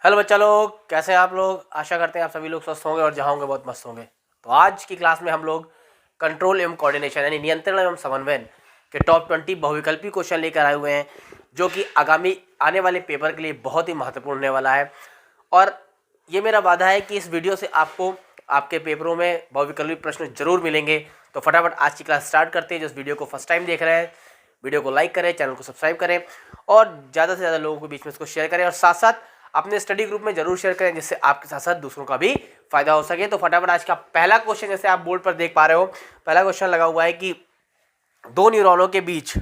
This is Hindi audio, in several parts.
हेलो बच्चा लोग, कैसे हैं आप लोग। आशा करते हैं आप सभी लोग स्वस्थ होंगे और जहाँ होंगे बहुत मस्त होंगे। तो आज की क्लास में हम लोग कंट्रोल एवं कोऑर्डिनेशन यानी नियंत्रण एवं समन्वयन के टॉप 20 बहुविकल्पी क्वेश्चन लेकर आए हुए हैं, जो कि आगामी आने वाले पेपर के लिए बहुत ही महत्वपूर्ण होने वाला है। और ये मेरा वादा है कि इस वीडियो से आपको आपके पेपरों में बहुविकल्पी प्रश्न जरूर मिलेंगे। तो फटाफट आज की क्लास स्टार्ट करते हैं। जो इस वीडियो को फर्स्ट टाइम देख रहे हैं, वीडियो को लाइक करें, चैनल को सब्सक्राइब करें और ज़्यादा से ज़्यादा लोगों के बीच में इसको शेयर करें और साथ साथ अपने स्टडी ग्रुप में जरूर शेयर करें, जिससे आपके साथ साथ दूसरों का भी फायदा हो सके। तो फटाफट आज का पहला क्वेश्चन, जैसे आप बोर्ड पर देख पा रहे हो, पहला क्वेश्चन लगा हुआ है कि दो न्यूरॉनों के बीच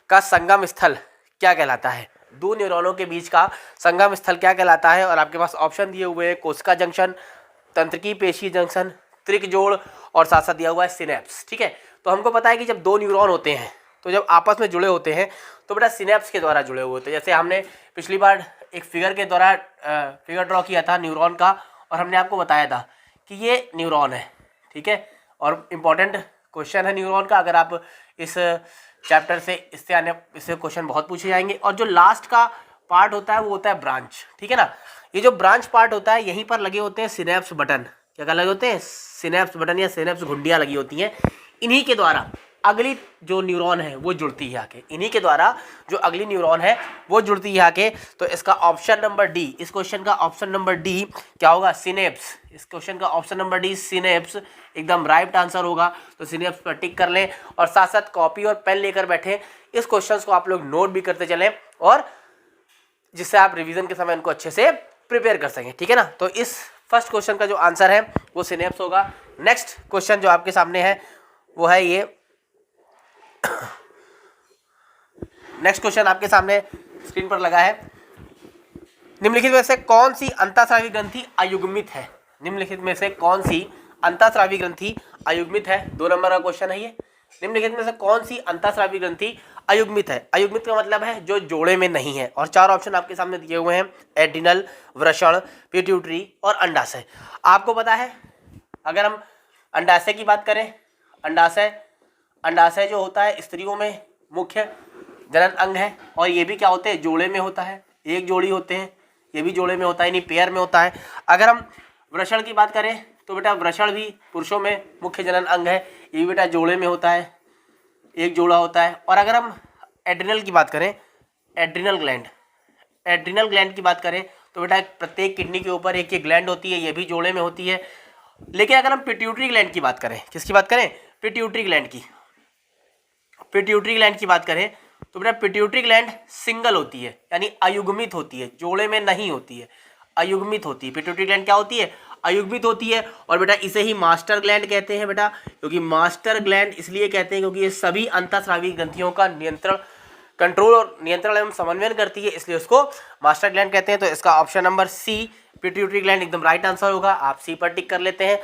का संगम स्थल क्या कहलाता है। दो न्यूरॉनों के बीच का संगम स्थल क्या कहलाता है। और आपके पास ऑप्शन दिए हुए हैं कोशिका जंक्शन, तंत्रिकी पेशी जंक्शन, त्रिक जोड़ और साथ साथ दिया हुआ है सिनेप्स। ठीक है, तो हमको पता है कि जब दो न्यूरॉन होते हैं तो जब आपस में जुड़े होते हैं तो बेटा सिनेप्स के द्वारा जुड़े हुए होते हैं। जैसे हमने पिछली बार एक फिगर के द्वारा फिगर ड्रॉ किया था न्यूरॉन का, और हमने आपको बताया था कि ये न्यूरॉन है। ठीक है, और इम्पॉर्टेंट क्वेश्चन है न्यूरॉन का। अगर आप इस चैप्टर से इससे क्वेश्चन बहुत पूछे जाएंगे। और जो लास्ट का पार्ट होता है वो होता है ब्रांच। ठीक है ना, ये जो ब्रांच पार्ट होता है यहीं पर लगे होते हैं सिनेप्स बटन। क्या लगे होते हैं? सिनेप्स बटन या सिनेप्स घुंडियाँ लगी होती हैं। इन्हीं के द्वारा अगली जो न्यूरॉन है वो जुड़ती है आके, इन्हीं के द्वारा जो अगली न्यूरॉन है वो जुड़ती है आके। तो इसका ऑप्शन नंबर डी, इस क्वेश्चन का ऑप्शन नंबर डी क्या होगा? सिनेप्स। इस क्वेश्चन का ऑप्शन नंबर डी सिनेप्स एकदम राइट आंसर होगा। तो सिनेप्स पर टिक कर लें और साथ साथ कॉपी और पेन लेकर बैठे इस क्वेश्चन को आप लोग नोट भी करते चलें, और जिससे आप रिवीजन के समय इनको अच्छे से प्रिपेयर कर सकें। ठीक है ना, तो इस फर्स्ट क्वेश्चन का जो आंसर है वो सिनेप्स होगा। नेक्स्ट क्वेश्चन जो आपके सामने है वो है ये नेक्स्ट क्वेश्चन आपके सामने स्क्रीन पर लगा है। निम्नलिखित में से कौन सी अंतःस्रावी ग्रंथि अयुग्मित है? निम्नलिखित में से कौन सी अंतःस्रावी ग्रंथि अयुग्मित है? 2 नंबर का क्वेश्चन है ये। निम्नलिखित में से कौन सी अंतःस्रावी ग्रंथि अयुग्मित है? अयुग्मित का मतलब है जो जोड़े में नहीं है। और 4 ऑप्शन आपके सामने दिए हुए हैं: एड्रिनल, वृषण, पिट्यूटरी और अंडाशय। आपको पता है, अगर हम अंडाशय की बात करें, अंडाशय जो होता है स्त्रियों में मुख्य जनन अंग है, और ये भी क्या होते हैं? जोड़े में होता है। एक जोड़ी होते हैं, ये भी जोड़े में होता है, यानी पेयर में होता है। अगर हम वृषण की बात करें तो बेटा वृषण भी पुरुषों में मुख्य जनन अंग है, ये भी बेटा जोड़े में होता है, एक जोड़ा होता है। और अगर हम एड्रिनल की बात करें, एड्रिनल ग्लैंड की बात करें तो बेटा प्रत्येक किडनी के ऊपर एक एक ग्लैंड होती है, ये भी जोड़े में होती है। लेकिन अगर हम पिट्यूटरी ग्लैंड की बात करें, किसकी बात करें? पिट्यूटरी ग्लैंड की बात करें तो बेटा पिट्यूटरी ग्लैंड सिंगल होती है, यानी अयुग्मित होती है, जोड़े में नहीं होती है, अयुग्मित होती है। पिट्यूटरी ग्लैंड क्या होती है? अयुग्मित होती है। और बेटा इसे ही मास्टर ग्लैंड कहते हैं बेटा, क्योंकि मास्टर ग्लैंड इसलिए कहते हैं क्योंकि ये सभी अंतःस्रावी ग्रंथियों का कंट्रोल और नियंत्रण एवं समन्वय करती है, इसलिए उसको मास्टर ग्लैंड कहते हैं। तो इसका option number C pituitary gland एकदम राइट आंसर होगा। आप सी पर टिक कर लेते हैं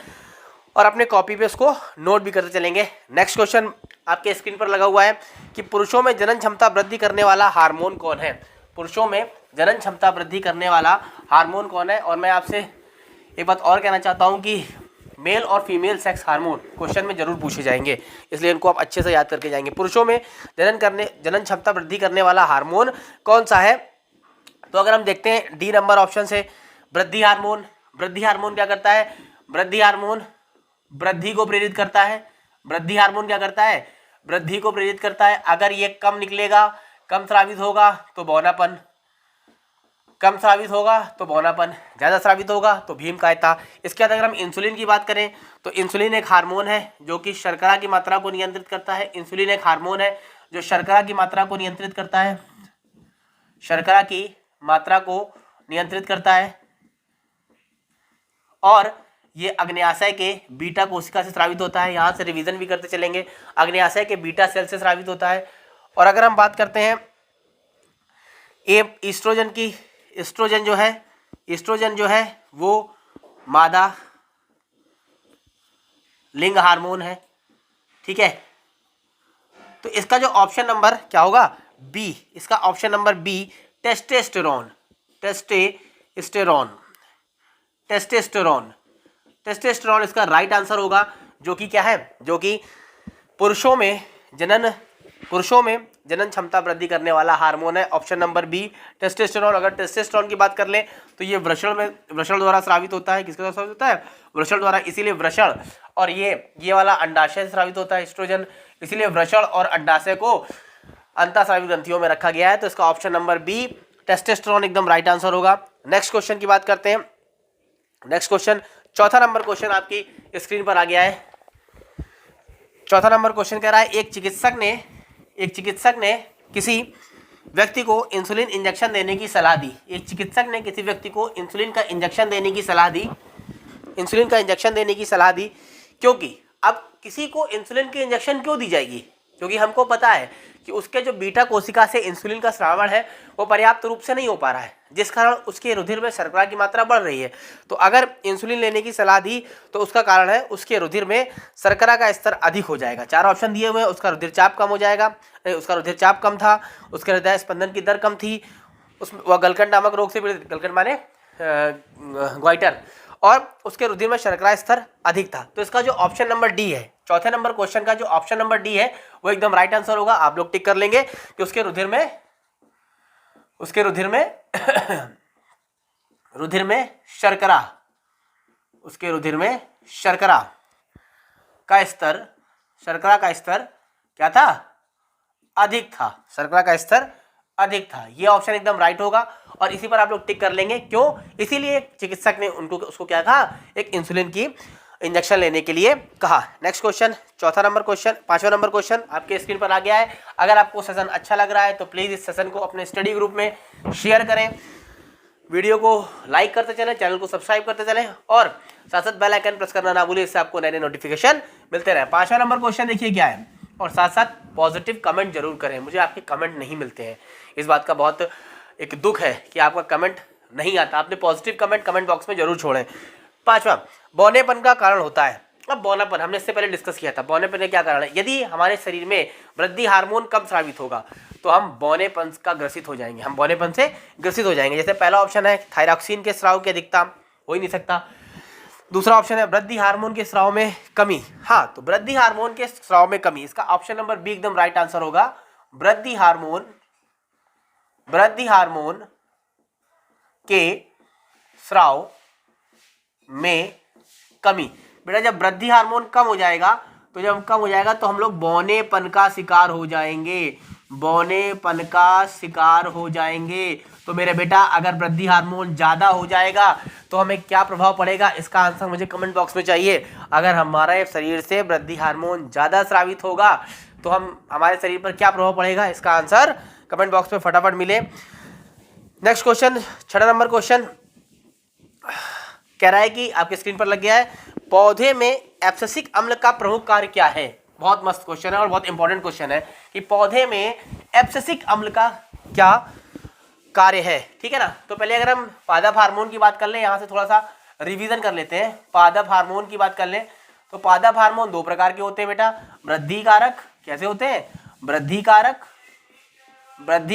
और अपने कॉपी पे उसको नोट भी करते चलेंगे। नेक्स्ट क्वेश्चन आपके स्क्रीन पर लगा हुआ है कि पुरुषों में जनन क्षमता वृद्धि करने वाला हार्मोन कौन है? पुरुषों में जनन क्षमता वृद्धि करने वाला हार्मोन कौन है? और मैं आपसे एक बात और कहना चाहता हूं कि मेल और फीमेल सेक्स हार्मोन क्वेश्चन में जरूर पूछे जाएंगे, इसलिए इनको आप अच्छे से याद करके जाएंगे। पुरुषों में जनन क्षमता वृद्धि करने वाला हार्मोन कौन सा है? तो अगर हम देखते हैं डी नंबर ऑप्शन से, वृद्धि हार्मोन। वृद्धि हार्मोन क्या करता है? वृद्धि हार्मोन वृद्धि को प्रेरित करता है। वृद्धि हार्मोन क्या करता है? वृद्धि को प्रेरित करता है। अगर ये कम निकलेगा, कम स्रावित होगा तो बौनापन, कम स्रावित होगा तो बौनापन, ज़्यादा स्रावित होगा तो भीमकायता। इसके बाद अगर हम इंसुलिन की बात करें तो इंसुलिन एक हार्मोन है जो कि शर्करा की मात्रा को नियंत्रित करता है। इंसुलिन एक हार्मोन है जो शर्करा की मात्रा को नियंत्रित करता है, शर्करा की मात्रा को नियंत्रित करता है। और ये अग्न्याशय के बीटा कोशिका से स्रावित होता है। यहाँ से रिवीजन भी करते चलेंगे, अग्न्याशय के बीटा सेल से स्रावित होता है। और अगर हम बात करते हैं ईस्ट्रोजन की, ईस्ट्रोजन जो है वो मादा लिंग हार्मोन है। ठीक है, तो इसका जो ऑप्शन नंबर क्या होगा? बी। इसका option number B testosterone. Testosterone इसका राइट आंसर होगा, जो कि क्या है? जो कि पुरुषों में जनन पुरुषों में जनन क्षमता वृद्धि करने वाला हार्मोन है ऑप्शन नंबर बी टेस्टोस्टेरोन। अगर टेस्टोस्टेरोन की बात कर लें तो ये वृषण द्वारा स्रावित होता है। किसके द्वारा स्रावित होता है? वृषण द्वारा। इसीलिए वृषण और ये वाला अंडाशय से स्रावित होता है एस्ट्रोजन, इसीलिए वृषण और अंडाशय को अंतःस्रावी ग्रंथियों में रखा गया है। तो इसका ऑप्शन नंबर बी टेस्टोस्टेरोन एकदम राइट आंसर होगा। नेक्स्ट क्वेश्चन की बात करते हैं। नेक्स्ट क्वेश्चन, चौथा नंबर क्वेश्चन आपकी स्क्रीन पर आ गया है। चौथा नंबर क्वेश्चन कह रहा है एक चिकित्सक ने किसी व्यक्ति को इंसुलिन इंजेक्शन देने की सलाह दी। एक चिकित्सक ने किसी व्यक्ति को इंसुलिन का इंजेक्शन देने की सलाह दी। क्योंकि अब किसी को इंसुलिन की इंजेक्शन क्यों दी जाएगी? क्योंकि हमको पता है कि उसके जो बीटा कोशिका से इंसुलिन का स्रावण है वो पर्याप्त रूप से नहीं हो पा रहा है, जिस कारण उसके रुधिर में शर्करा की मात्रा बढ़ रही है। तो अगर इंसुलिन लेने की सलाह दी तो उसका कारण है उसके रुधिर में शर्करा का स्तर अधिक हो जाएगा। 4 ऑप्शन दिए हुए हैं। उसका रुधिर चाप कम हो जाएगा, उसका रुधिर चाप कम था, उसके हृदय स्पंदन की दर कम थी, वह गलकंड नामक रोग से पीड़ित, गलकंड माने ग्वाइटर, और उसके रुधिर में शर्करा स्तर अधिक था। तो इसका जो ऑप्शन नंबर डी है, चौथे नंबर क्वेश्चन का जो ऑप्शन नंबर डी है वो एकदम राइट आंसर होगा। आप लोग टिक कर लेंगे कि उसके रुधिर में शर्करा का स्तर क्या था? अधिक था। शर्करा का स्तर अधिक था। ये ऑप्शन एकदम राइट होगा और इसी पर आप लोग टिक कर लेंगे। क्यों? इसीलिए चिकित्सक ने उसको क्या कहा? एक इंसुलिन की इंजेक्शन लेने के लिए कहा। नेक्स्ट क्वेश्चन, पांचवा नंबर क्वेश्चन आपके स्क्रीन पर आ गया है। अगर आपको सेशन अच्छा लग रहा है तो प्लीज इस सेशन को अपने स्टडी ग्रुप में शेयर करें, वीडियो को लाइक करते चलें, चैनल को सब्सक्राइब करते चलें और साथ साथ बेल आइकन प्रेस करना ना भूलें, इससे आपको नए नए नोटिफिकेशन मिलते रहे। पांचवा नंबर क्वेश्चन देखिए क्या है, और साथ साथ पॉजिटिव कमेंट जरूर करें। मुझे आपके कमेंट नहीं मिलते हैं, इस बात का बहुत एक दुख है कि आपका कमेंट नहीं आता। आपने पॉजिटिव कमेंट बॉक्स में जरूर छोड़ें। पांचवा, बौनेपन का कारण होता है। अब बौनापन हमने इससे पहले डिस्कस किया था। बौनेपन का क्या कारण है? यदि हमारे शरीर में वृद्धि हार्मोन कम स्रावित होगा तो हम बौनेपन का ग्रसित हो जाएंगे, जैसे पहला ऑप्शन है थायरॉक्सिन के स्राव की अधिकता, हो ही नहीं सकता। दूसरा ऑप्शन है वृद्धि हार्मोन के स्राव में कमी। हाँ, तो वृद्धि हार्मोन के स्राव में कमी, इसका ऑप्शन नंबर बी एकदम राइट आंसर होगा। वृद्धि हार्मोन के स्राव में कमी। बेटा जब वृद्धि हार्मोन कम हो जाएगा तो हम लोग बौनेपन का शिकार हो जाएंगे। तो मेरे बेटा अगर वृद्धि हार्मोन ज्यादा हो जाएगा तो हमें क्या प्रभाव पड़ेगा? इसका आंसर मुझे कमेंट बॉक्स में चाहिए। अगर हमारे शरीर से वृद्धि हार्मोन ज्यादा स्रावित होगा तो हमारे शरीर पर क्या प्रभाव पड़ेगा? इसका आंसर कमेंट बॉक्स में फटाफट मिले। नेक्स्ट क्वेश्चन, 6 नंबर क्वेश्चन कह रहा है कि आपके स्क्रीन पर लग गया है, पौधे में एब्सिसिक अम्ल का प्रमुख कार्य क्या है? बहुत मस्त क्वेश्चन है और बहुत इंपॉर्टेंट क्वेश्चन है कि पौधे में एब्सिसिक अम्ल का क्या कार्य है। ठीक है ना? तो पहले अगर हम पादप हार्मोन की बात कर लें, यहां से थोड़ा सा रिवीजन कर लेते हैं। पादप हार्मोन की बात कर लें तो पादप हार्मोन 2 प्रकार के होते हैं बेटा। वृद्धि कारक, कैसे होते हैं? वृद्धि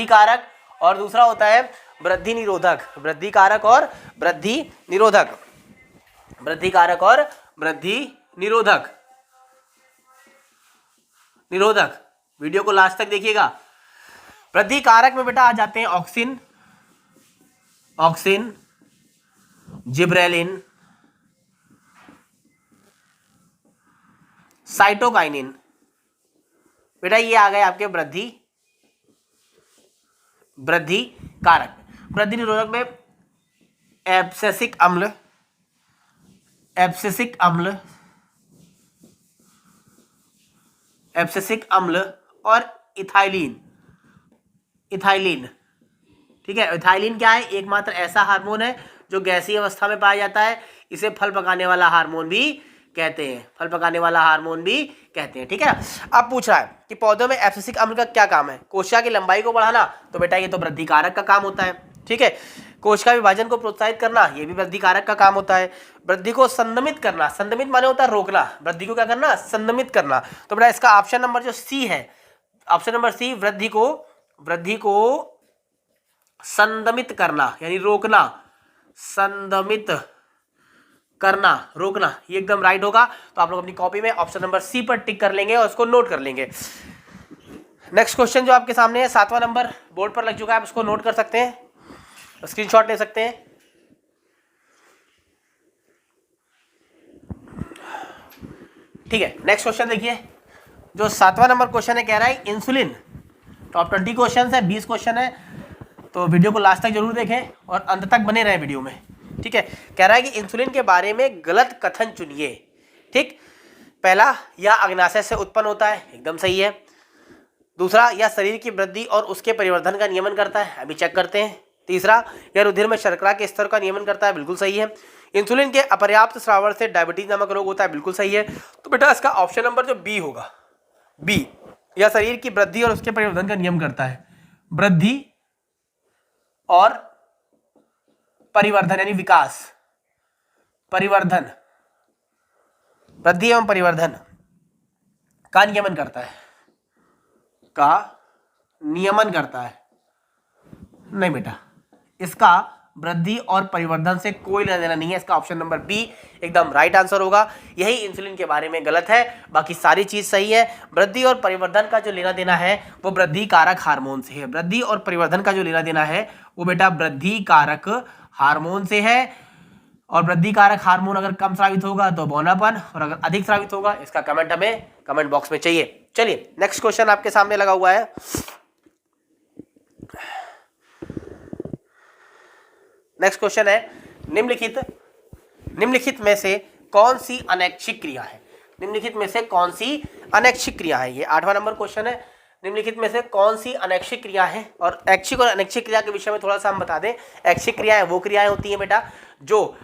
कारक और दूसरा होता है वृद्धि निरोधक। वृद्धि कारक और वृद्धि निरोधक। वीडियो को लास्ट तक देखिएगा। वृद्धि कारक में बेटा आ जाते हैं ऑक्सिन, जिब्रेलिन, साइटोकाइनिन। बेटा ये आ गए आपके वृद्धि कारक। वृद्धि निरोधक में एब्सिसिक अम्ल और इथाइलिन। ठीक है, इथाइलिन क्या है? एकमात्र ऐसा हार्मोन है जो गैसीय अवस्था में पाया जाता है। इसे फल पकाने वाला हार्मोन भी कहते हैं। ठीक है, अब पूछ रहा है कि पौधों में एब्सिसिक अम्ल का क्या काम है? कोशिका की लंबाई को बढ़ाना, तो बेटा ये तो वृद्धि कारक का काम होता है। ठीक है, कोशिका विभाजन को प्रोत्साहित करना, ये भी वृद्धि कारक का काम होता है। वृद्धि को संदमित करना, संदमित माने होता है रोकना, वृद्धि को क्या करना? संदमित करना। तो बेटा इसका ऑप्शन नंबर जो सी है, ऑप्शन नंबर सी, वृद्धि को संदमित करना यानी रोकना, रोकना, ये एकदम राइट होगा। तो आप लोग अपनी कॉपी में ऑप्शन नंबर सी पर टिक कर लेंगे और उसको नोट कर लेंगे। नेक्स्ट क्वेश्चन जो आपके सामने है 7वां नंबर बोर्ड पर लग चुका है, आप इसको नोट कर सकते हैं, स्क्रीनशॉट ले सकते हैं। ठीक है, नेक्स्ट क्वेश्चन देखिए, जो 7वां नंबर क्वेश्चन है, कह रहा है इंसुलिन, टॉप 20 क्वेश्चन है, 20 क्वेश्चन है, तो वीडियो को लास्ट तक जरूर देखें और अंत तक बने रहे वीडियो में। ठीक है, कह रहा है कि इंसुलिन के बारे में गलत कथन चुनिए। ठीक, पहला, यह अग्नाशय से उत्पन्न होता है, एकदम सही है। दूसरा, यह शरीर की वृद्धि और उसके परिवर्धन का नियमन करता है, अभी चेक करते हैं। तीसरा, यह रुधिर में शर्करा के स्तर का नियमन करता है, बिल्कुल सही है। इंसुलिन के अपर्याप्त स्रावण से डायबिटीज नामक रोग होता है, बिल्कुल सही है। तो बेटा इसका ऑप्शन नंबर जो बी होगा, बी, यह शरीर की वृद्धि और उसके परिवर्धन का नियम करता है। वृद्धि और परिवर्धन यानी विकास, परिवर्धन, वृद्धि एवं परिवर्धन का नियमन करता है, का नियमन करता है। नहीं बेटा, इसका वृद्धि और परिवर्धन से कोई लेना देना नहीं है, इसका ऑप्शन नंबर बी एकदम राइट आंसर होगा। यही इंसुलिन के बारे में गलत है, बाकी सारी चीज सही है। वृद्धि और परिवर्धन का जो लेना देना है वो वृद्धि कारक हार्मोन से है। वृद्धि और परिवर्धन का जो लेना देना है वो बेटा वृद्धि कारक हार्मोन से है, और वृद्धि कारक हार्मोन अगर कम स्रावित होगा तो बौनापन, और अगर अधिक स्रावित होगा, इसका कमेंट हमें कमेंट बॉक्स में चाहिए। चलिए नेक्स्ट क्वेश्चन आपके सामने लगा हुआ है। नेक्स्ट क्वेश्चन है, निम्नलिखित में से कौन सी अनैच्छिक क्रिया है? निम्नलिखित में से कौन सी अनैच्छिक क्रिया है? ये 8वां नंबर क्वेश्चन है। निम्नलिखित में से कौन सी अनैच्छिक क्रिया है? और ऐच्छिक और अनैच्छिक क्रिया के विषय में थोड़ा सा हम बता दें। ऐच्छिक क्रियाएं वो क्रियाएं होती हैं बेटा जो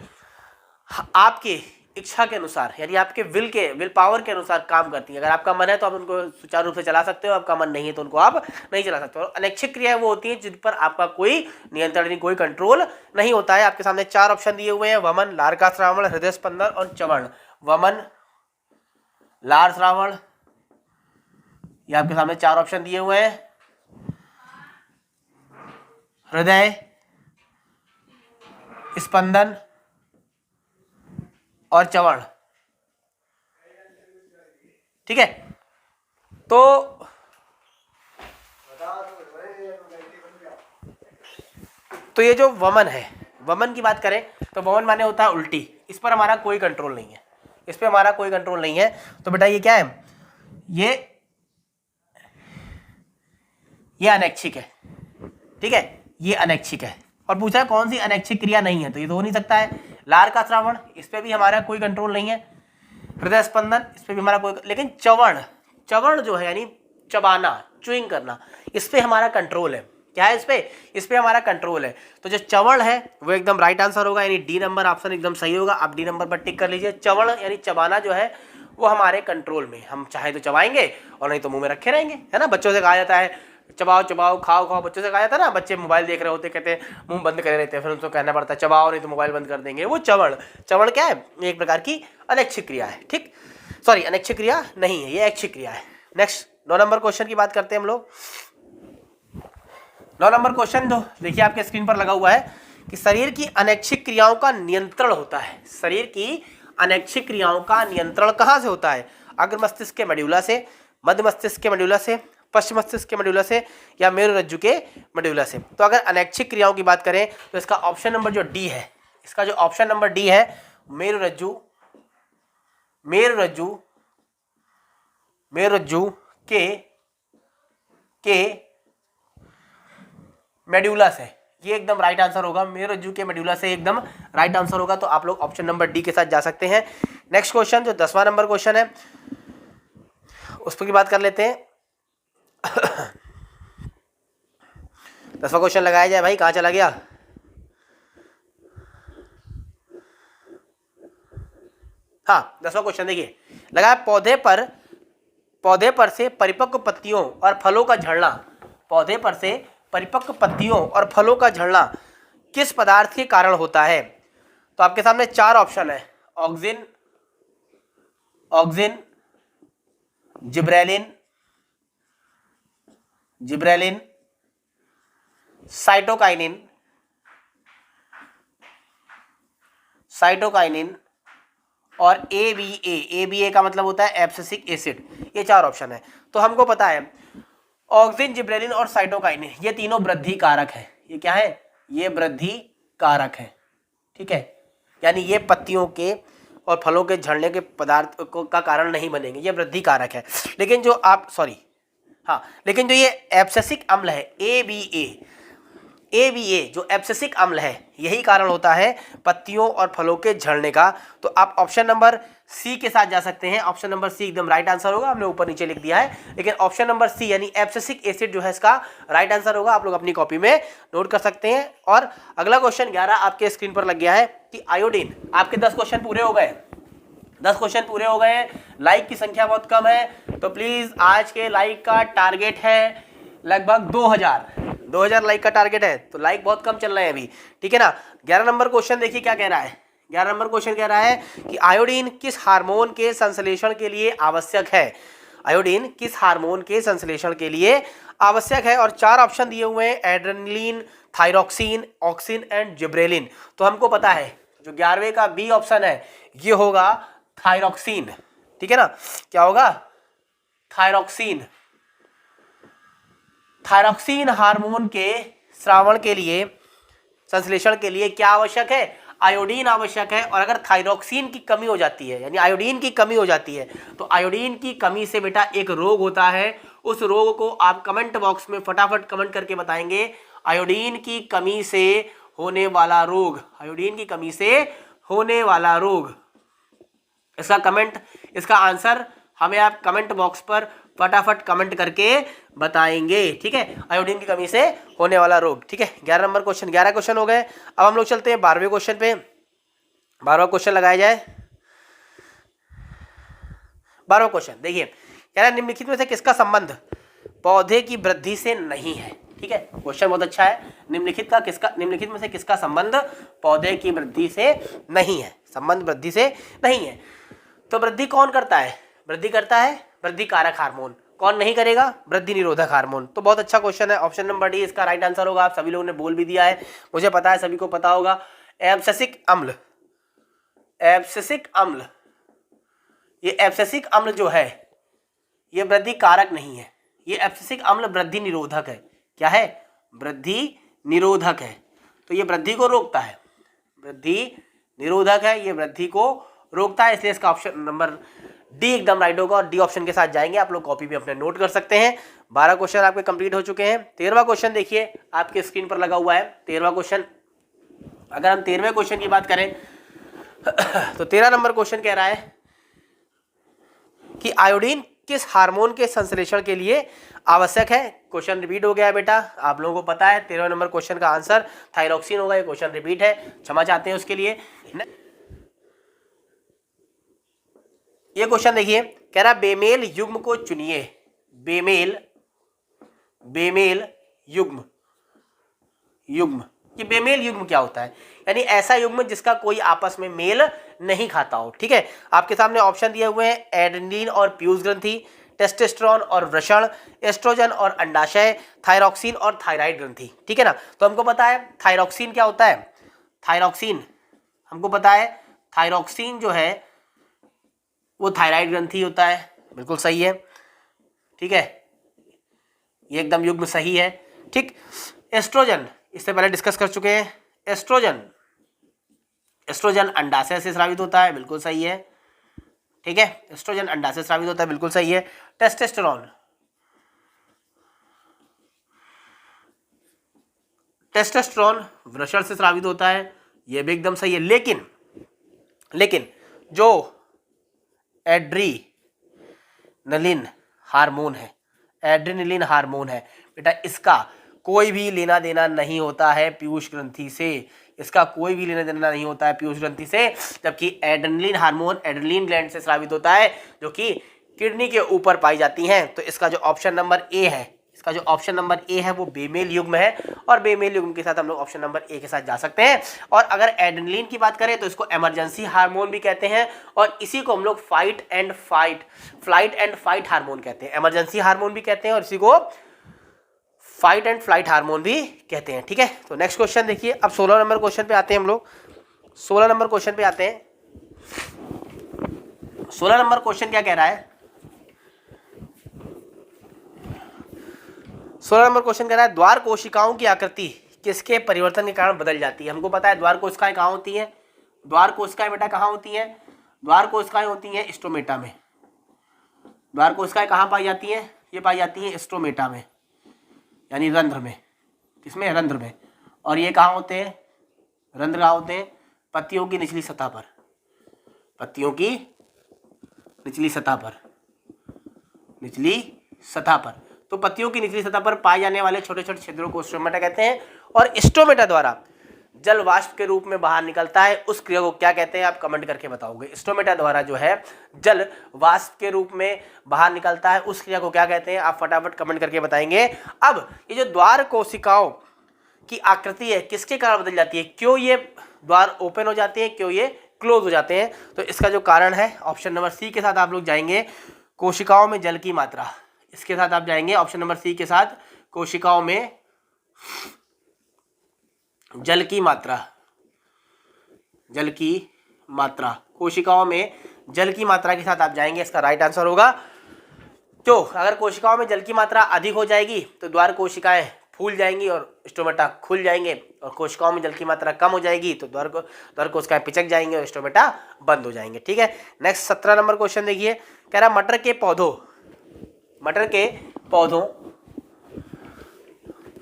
आपके इच्छा के अनुसार, यानी आपके विल पावर के अनुसार काम करती है। अगर आपका मन है तो आप उनको सुचारू रूप से चला सकते हो, आपका मन नहीं है तो उनको आप नहीं चला सकते हो। और अनैच्छिक क्रियाएं वो होती हैं जिन पर आपका कोई नियंत्रण नहीं, कोई कंट्रोल नहीं होता है। आपके सामने 4 ऑप्शन दिए हुए हैं, वमन, लार का श्रावण, हृदय स्पंदन और चवर्ण। वमन, लार श्रावण, ये आपके सामने 4 ऑप्शन दिए हुए हैं। हृदय स्पंदन और चवर्ण। ठीक है, तो ये जो वमन है, वमन की बात करें तो वमन माने होता है उल्टी। इस पर हमारा कोई कंट्रोल नहीं है, इस पे हमारा कोई कंट्रोल नहीं है। तो बेटा ये क्या है? ये अनैच्छिक है। ठीक है, ये अनैच्छिक है। और पूछा है कौन सी अनैच्छिक क्रिया नहीं है, तो ये तो हो नहीं सकता है। लार का श्रावण, इस पे भी हमारा कोई कंट्रोल नहीं है। हृदय स्पंदन, इस पे भी हमारा कोई, लेकिन चवर्ण, चवर्ण जो है यानी चबाना, च्युइंग करना, इस पे हमारा कंट्रोल है। क्या है? इस पे हमारा कंट्रोल है। तो जो चवर्ण है वो एकदम राइट आंसर होगा, यानी डी नंबर ऑप्शन एकदम सही होगा। आप डी नंबर पर टिक कर लीजिए। चवर्ण यानी चबाना जो है वो हमारे कंट्रोल में, हम चाहे तो चबाएंगे और नहीं तो मुंह में रखे रहेंगे, है ना। बच्चों से कहा जाता है चबाओ चबाओ, खाओ खाओ, बच्चों से कहा जाता है ना। बच्चे मोबाइल देख रहे होते, कहते हैं मुंह बंद करे रहते हैं, फिर उनको कहना पड़ता है चबाओ नहीं तो मोबाइल बंद कर देंगे। वो चवर्ण, चवर्ण क्या है? एक प्रकार की अनैच्छिक क्रिया है। ठीक, सॉरी, अनैच्छिक क्रिया नहीं है, ये ऐच्छिक क्रिया है। नेक्स्ट 9 नंबर क्वेश्चन की बात करते हैं हम लोग। 9 नंबर क्वेश्चन जो देखिए आपके स्क्रीन पर लगा हुआ है कि शरीर की अनैच्छिक क्रियाओं का नियंत्रण होता है। शरीर की अनैच्छिक क्रियाओं का नियंत्रण कहाँ से होता है? अग्र मस्तिष्क के मेडुला से, मध्य मस्तिष्क के मेडुला से, पश्चिम मस्तिष्क के मेडुला से, या मेरुरज्जु के मेडुला से। तो अगर अनैच्छिक क्रियाओं की बात करें तो इसका ऑप्शन नंबर जो डी है, इसका जो ऑप्शन नंबर डी है, मेरुरज्जु, मेरुरज्जु, मेरुरज्जु के मेडुला से, ये एकदम राइट आंसर होगा। मेरुरज्जु के मेडुला से एकदम राइट आंसर होगा। तो आप लोग ऑप्शन नंबर डी के साथ जा सकते हैं। नेक्स्ट क्वेश्चन जो 10वां नंबर क्वेश्चन है उस पर की बात कर लेते हैं। 10वां क्वेश्चन लगाया जाए भाई, कहाँ चला गया? हाँ, 10वां क्वेश्चन देखिए लगा, पौधे पर से परिपक्व पत्तियों और फलों का झड़ना, पौधे पर से परिपक्व पत्तियों और फलों का झड़ना किस पदार्थ के कारण होता है? तो आपके सामने 4 ऑप्शन है, auxin, auxin, gibberellin, gibberellin, cytokinin, cytokinin और ABA। ABA का मतलब होता है एब्सिसिक एसिड। ये 4 ऑप्शन है। तो हमको पता है ऑक्सिन, जिब्रेलिन और साइटोकाइनिन ये तीनों वृद्धि कारक है। ये क्या है? ये वृद्धि कारक है, ठीक है। यानी ये पत्तियों के और फलों के झड़ने के पदार्थ का कारण नहीं बनेंगे, ये वृद्धि कारक है। लेकिन जो लेकिन जो ये एब्सिसिक अम्ल है ABA जो एब्सिसिक अम्ल है, यही कारण होता है पत्तियों और फलों के झड़ने का। तो आप ऑप्शन नंबर सी के साथ जा सकते हैं। ऑप्शन नंबर सी एकदम राइट आंसर होगा, हमने ऊपर नीचे लिख दिया है, लेकिन ऑप्शन नंबर सी यानी एब्सिसिक एसिड जो है इसका राइट आंसर होगा। आप लोग अपनी कॉपी में नोट कर सकते हैं। और अगला क्वेश्चन 11 आपके स्क्रीन पर लग गया है कि आयोडीन। आपके 10 क्वेश्चन पूरे हो गए, 10 क्वेश्चन पूरे हो गए। लाइक की संख्या बहुत कम है, तो प्लीज आज के लाइक का टारगेट है लगभग 2000 लाइक का टारगेट है, तो लाइक बहुत कम चल रहे हैं अभी, ठीक है ना। 11 नंबर क्वेश्चन देखिए क्या कह रहा है। 11 नंबर क्वेश्चन कह रहा है कि आयोडीन किस हार्मोन के संश्लेषण के लिए आवश्यक है। आयोडीन किस हार्मोन के संश्लेषण के लिए आवश्यक है, और 4 ऑप्शन दिए हुए हैं, adrenaline, thyroxine, auxin and gibberellin. तो हमको पता है जो 11वें का बी ऑप्शन है ये होगा थायरॉक्सिन, ठीक है ना। क्या होगा? थायरॉक्सिन। थायरॉक्सिन हार्मोन के स्रावण के लिए, संश्लेषण के लिए क्या आवश्यक है? आयोडीन आवश्यक है। और अगर थायरॉक्सिन की कमी हो जाती है, यानी आयोडीन की कमी हो जाती है, तो आयोडीन की कमी से बेटा एक रोग होता है। उस रोग को आप कमेंट बॉक्स में फटाफट कमेंट करके बताएंगे। आयोडीन की कमी से होने वाला रोग, आयोडीन की कमी से होने वाला रोग, इसका आंसर हमें आप कमेंट बॉक्स पर फटाफट कमेंट करके बताएंगे, ठीक है। आयोडीन की कमी से होने वाला रोग, ठीक है। 11 नंबर क्वेश्चन, 11 क्वेश्चन हो गए। अब हम लोग चलते हैं 12वें क्वेश्चन पे। 12वां क्वेश्चन लगाया जाए। 12वां क्वेश्चन देखिए, कह रहा है निम्नलिखित में से किसका संबंध पौधे की वृद्धि से नहीं है, ठीक है। क्वेश्चन बहुत अच्छा है। निम्नलिखित में से किसका संबंध पौधे की वृद्धि से नहीं है, संबंध वृद्धि से नहीं है। तो वृद्धि कौन करता है? वृद्धि करता है वृद्धि कारक हार्मोन। कौन नहीं करेगा? वृद्धि निरोधक हार्मोन। तो बहुत अच्छा क्वेश्चन है। ऑप्शन नंबर डी इसका राइट आंसर होगा। आप सभी लोगों ने बोल भी दिया है, मुझे पता है, सभी को पता होगा। एब्सिसिक अम्ल, एब्सिसिक अम्ल, ये एब्सिसिक अम्ल जो है ये वृद्धि कारक नहीं है, ये एब्सिसिक अम्ल वृद्धि निरोधक है। क्या है? वृद्धि निरोधक है। तो ये वृद्धि को रोकता है, वृद्धि निरोधक है, ये वृद्धि को रोकता है, इसलिए इसका ऑप्शन नंबर डी एकदम राइट होगा। और डी ऑप्शन के साथ जाएंगे, आप लोग कॉपी भी अपने नोट कर सकते हैं। 12 क्वेश्चन आपके कंप्लीट हो चुके हैं। 13वां क्वेश्चन देखिए आपके स्क्रीन पर लगा हुआ है। 13वां क्वेश्चन, अगर हम 13वें क्वेश्चन की बात करें तो 13 नंबर क्वेश्चन कह रहा है कि आयोडीन किस हार्मोन के संश्लेषण के लिए आवश्यक है। क्वेश्चन रिपीट हो गया है बेटा, आप लोगों को पता है 13वें नंबर क्वेश्चन का आंसर थायरॉक्सिन होगा। ये क्वेश्चन रिपीट है, क्षमा चाहते हैं उसके लिए। ये क्वेश्चन देखिए, कह रहा बेमेल युग्म को चुनिए। बेमेल युग्म, ये बेमेल युग्म क्या होता है? यानी ऐसा युग्म जिसका कोई आपस में मेल नहीं खाता हो, ठीक है। आपके सामने ऑप्शन दिए हुए हैं, एड्रेनलिन और पीयूष ग्रंथि, टेस्टोस्टेरोन और वृषण, एस्ट्रोजन और अंडाशय, थायरॉक्सिन और थायराइड ग्रंथि, ठीक है ना। तो हमको पता है थायरॉक्सिन क्या होता है। थायरॉक्सिन हमको पता है, थायरॉक्सिन जो है वो थायराइड ग्रंथि होता है, बिल्कुल सही है, ठीक है, ये एकदम युग्म सही है, ठीक। एस्ट्रोजन इससे पहले डिस्कस कर चुके हैं। एस्ट्रोजन अंडाशय से स्रावित होता है, बिल्कुल सही है, ठीक है। एस्ट्रोजन अंडाशय से स्रावित होता है, बिल्कुल सही है। टेस्टोस्टेरोन वृषण से स्रावित होता है, यह भी एकदम सही है। लेकिन जो एड्रेनलिन हार्मोन है बेटा, इसका कोई भी लेना देना नहीं होता है पीयूष ग्रंथि से, इसका कोई भी लेना देना नहीं होता है पीयूष ग्रंथि से। जबकि एड्रेनलिन हार्मोन एड्रेनलिन ग्लैंड से स्रावित होता है, जो कि किडनी के ऊपर पाई जाती हैं। तो इसका जो ऑप्शन नंबर ए है वो बेमेल युग्म है, और बेमेल युग्म के साथ हम लोग ऑप्शन नंबर ए के साथ जा सकते हैं। और अगर एड्रेनलिन की बात करें तो इसको इमरजेंसी हार्मोन भी कहते हैं, और इसी को हम लोग फ्लाइट एंड फाइट हार्मोन कहते हैं। इमरजेंसी हार्मोन भी कहते हैं और इसी को फाइट एंड फ्लाइट हार्मोन भी कहते हैं, ठीक है। तो नेक्स्ट क्वेश्चन देखिए, अब 16 नंबर क्वेश्चन पे आते हैं हम लोग। 16 नंबर क्वेश्चन पे आते हैं। 16 नंबर क्वेश्चन क्या कह रहा है? 16 नंबर क्वेश्चन कह रहा है द्वार कोशिकाओं की आकृति किसके परिवर्तन के कारण बदल जाती है। हमको पता है द्वार कोशिकाएं कहाँ होती हैं, द्वार कोशिकाएं बेटा कहाँ होती हैं, द्वार कोशिकाएं होती हैं स्टोमेटा में। द्वार कोशिकाएं कहाँ पाई जाती हैं, ये पाई जाती हैं स्टोमेटा में, यानी रंध्र में। किसमें, रंध्र में। और ये कहाँ होते हैं, रंध्र कहाँ होते हैं, पत्तियों की निचली सतह पर, पत्तियों की निचली सतह पर, निचली सतह पर। तो पत्तियों की निचली सतह पर पाए जाने वाले छोटे छोटे छिद्रों को स्टोमेटा कहते हैं। और स्टोमेटा द्वारा जल वाष्प के रूप में बाहर निकलता है, उस क्रिया को क्या कहते हैं आप कमेंट करके बताओगे। स्टोमेटा द्वारा जो है जल वाष्प के रूप में बाहर निकलता है, उस क्रिया को क्या कहते हैं आप फटाफट कमेंट करके बताएंगे। अब ये जो द्वार कोशिकाओं की आकृति है किसके कारण बदल जाती है, क्यों ये द्वार ओपन हो जाते हैं, क्यों ये क्लोज हो जाते हैं, तो इसका जो कारण है ऑप्शन नंबर सी के साथ आप लोग जाएंगे, कोशिकाओं में जल की मात्रा। इसके साथ आप जाएंगे ऑप्शन नंबर सी के साथ, कोशिकाओं में जल की मात्रा, जल की मात्रा, कोशिकाओं में जल की मात्रा के साथ आप जाएंगे, इसका राइट आंसर होगा। क्यों, अगर कोशिकाओं में जल की मात्रा अधिक हो जाएगी तो द्वार कोशिकाएं फूल जाएंगी और स्टोमेटा खुल जाएंगे, और कोशिकाओं में जल की मात्रा कम हो जाएगी तो द्वार कोशिकाएं पिचक जाएंगे और स्टोमेटा बंद हो जाएंगे। ठीक है, नेक्स्ट 17 नंबर क्वेश्चन देखिए, कह रहा मटर के पौधों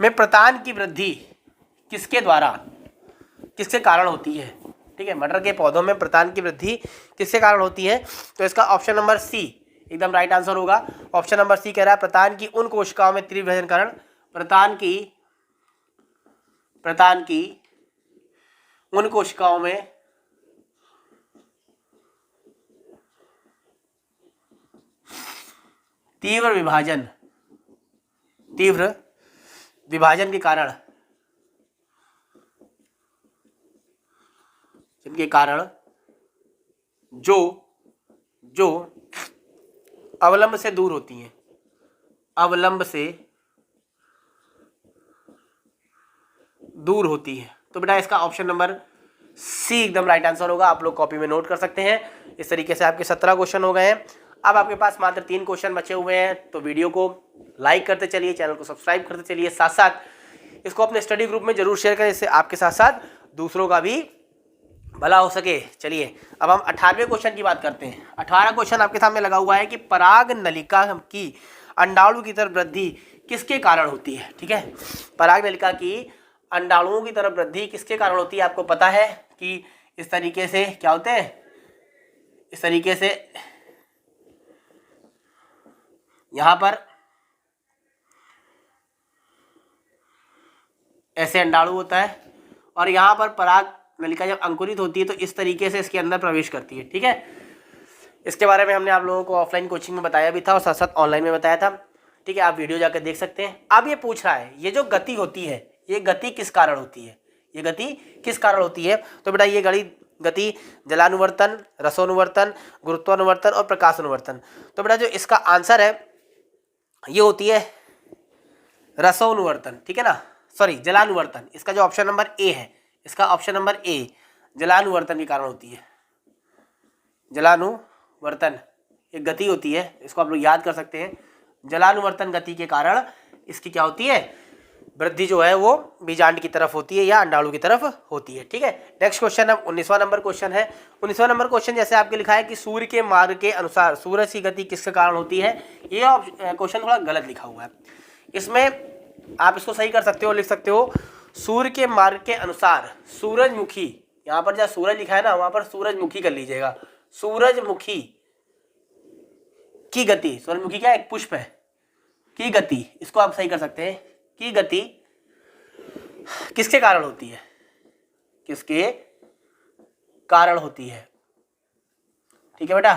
में प्रतान की वृद्धि किसके द्वारा, किसके कारण होती है। ठीक है, मटर के पौधों में प्रतान की वृद्धि किसके कारण होती है, तो इसका ऑप्शन नंबर सी एकदम राइट आंसर होगा। ऑप्शन नंबर सी कह रहा है प्रतान की उन कोशिकाओं में तीव्र विभाजन कारण, प्रतान की उन कोशिकाओं में तीव्र विभाजन के कारण, जिनके कारण जो अवलंब से दूर होती हैं, अवलंब से दूर होती है। तो बेटा इसका ऑप्शन नंबर सी एकदम राइट आंसर होगा। आप लोग कॉपी में नोट कर सकते हैं। इस तरीके से आपके 17 क्वेश्चन हो गए हैं। अब आपके पास मात्र 3 क्वेश्चन बचे हुए हैं, तो वीडियो को लाइक करते चलिए, चैनल को सब्सक्राइब करते चलिए, साथ साथ इसको अपने स्टडी ग्रुप में जरूर शेयर करें, इससे आपके साथ साथ दूसरों का भी भला हो सके। चलिए अब हम 18वें क्वेश्चन की बात करते हैं। 18 क्वेश्चन आपके सामने लगा हुआ है कि पराग नलिका की अंडाणु की तरफ वृद्धि किसके कारण होती है। ठीक है, पराग नलिका की अंडाणुओं की तरफ वृद्धि किसके कारण होती है। आपको पता है कि इस तरीके से क्या होते हैं, इस तरीके से यहां पर ऐसे अंडाणु होता है, और यहां पर पराग नलिका जब अंकुरित होती है तो इस तरीके से इसके अंदर प्रवेश करती है। ठीक है, इसके बारे में हमने आप लोगों को ऑफलाइन कोचिंग में बताया भी था और साथ साथ ऑनलाइन में बताया था। ठीक है, आप वीडियो जाकर देख सकते हैं। अब ये पूछ रहा है ये जो गति होती है, ये गति किस कारण होती है, ये गति किस कारण होती है। तो बेटा ये गति जलानुवर्तन, रसोनुवर्तन, गुरुत्वानुवर्तन और प्रकाशानुवर्तन। तो बेटा जो इसका आंसर है ये होती है रसोनुवर्तन। ठीक है ना, सॉरी जलानुवर्तन। इसका जो ऑप्शन नंबर ए है, इसका ऑप्शन नंबर ए जलानुवर्तन के कारण होती है। जलानुवर्तन एक गति होती है, इसको आप लोग याद कर सकते हैं। जलानुवर्तन गति के कारण इसकी क्या होती है, वृद्धि जो है वो बीजांड की तरफ होती है या अंडाणु की तरफ होती है। ठीक है, नेक्स्ट क्वेश्चन अब 19वां नंबर क्वेश्चन है। 19वां नंबर क्वेश्चन जैसे आपके लिखा है कि सूर्य के मार्ग के अनुसार सूरज की गति किसके कारण होती है। ये क्वेश्चन थोड़ा गलत लिखा हुआ है, इसमें आप इसको सही कर सकते हो, लिख सकते हो सूर्य के मार्ग के अनुसार सूरजमुखी, यहाँ पर जहाँ सूरज लिखा है ना वहां पर सूरजमुखी कर लीजिएगा। सूरजमुखी की गति, सूरजमुखी क्या एक पुष्प है, की गति, इसको आप सही कर सकते हैं। की गति किसके कारण होती है, किसके कारण होती है। ठीक है बेटा,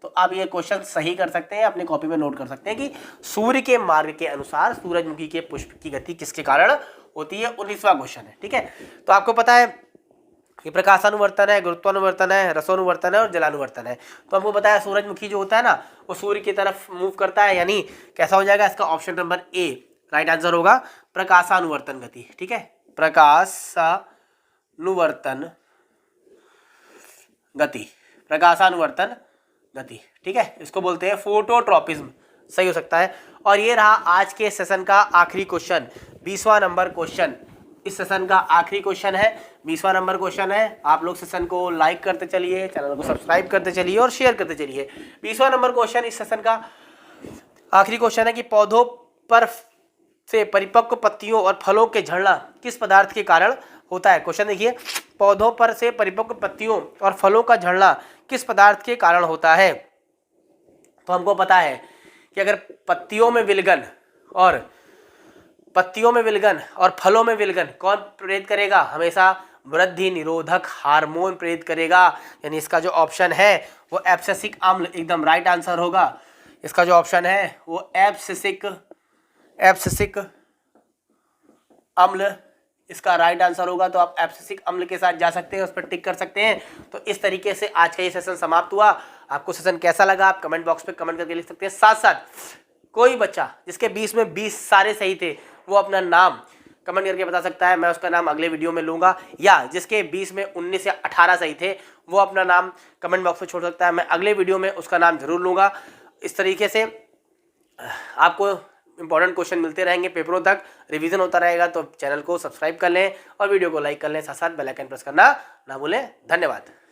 तो आप ये क्वेश्चन सही कर सकते हैं, अपनी कॉपी में नोट कर सकते हैं कि सूर्य के मार्ग के अनुसार सूरजमुखी के पुष्प की गति किसके कारण होती है। 19वां क्वेश्चन है। ठीक है, तो आपको पता है कि प्रकाशानुवर्तन है, गुरुत्वानुवर्तन है, रसोनुवर्तन है और जलानुवर्तन है। तो हमको पता है सूरजमुखी जो होता है ना वो सूर्य की तरफ मूव करता है, यानी कैसा हो जाएगा, इसका option number A right answer होगा, प्रकाशानुवर्तन गति। ठीक है, प्रकाशानुवर्तन गति, प्रकाशानुवर्तन गति। ठीक है, इसको बोलते हैं फोटोट्रॉपिज्म। सही हो सकता है। और ये रहा आज के सेशन का आखिरी क्वेश्चन, 20वां नंबर क्वेश्चन। इस सेशन का आखिरी क्वेश्चन है, 20वां नंबर क्वेश्चन है। आप लोग सेशन को लाइक करते चलिए, चैनल को सब्सक्राइब करते चलिए और शेयर करते चलिए। 20वां नंबर क्वेश्चन इस सेशन का आखिरी क्वेश्चन है कि पौधों पर से परिपक्व पत्तियों और फलों के झड़ना किस पदार्थ के कारण होता है। क्वेश्चन देखिए, पौधों पर से परिपक्व पत्तियों और फलों का झड़ना किस पदार्थ के कारण होता है। तो हमको पता है कि अगर पत्तियों में विलगन और फलों में विलगन कौन प्रेरित करेगा, हमेशा वृद्धि निरोधक हार्मोन प्रेरित करेगा। यानी इसका जो ऑप्शन है वो एब्सिसिक अम्ल एकदम राइट आंसर होगा। इसका जो ऑप्शन है वो एब्सिसिक अम्ल इसका राइट आंसर होगा। तो आप एब्सिसिक अम्ल के साथ जा सकते हैं, उस पर टिक कर सकते हैं। तो इस तरीके से आज का ये सेशन समाप्त हुआ। आपको सेशन कैसा लगा आप कमेंट बॉक्स पे कमेंट करके लिख सकते हैं। साथ साथ कोई बच्चा जिसके 20 में 20 सारे सही थे वो अपना नाम कमेंट करके बता सकता है, मैं उसका नाम अगले वीडियो में लूंगा। या जिसके 20 में 19 या 18 सही थे वो अपना नाम कमेंट बॉक्स में छोड़ सकता है, मैं अगले वीडियो में उसका नाम जरूर लूंगा। इस तरीके से आपको इंपॉर्टेंट क्वेश्चन मिलते रहेंगे, पेपरों तक रिवीजन होता रहेगा। तो चैनल को सब्सक्राइब कर लें और वीडियो को लाइक कर लें, साथ साथ बेल आइकन प्रेस करना ना भूलें। धन्यवाद।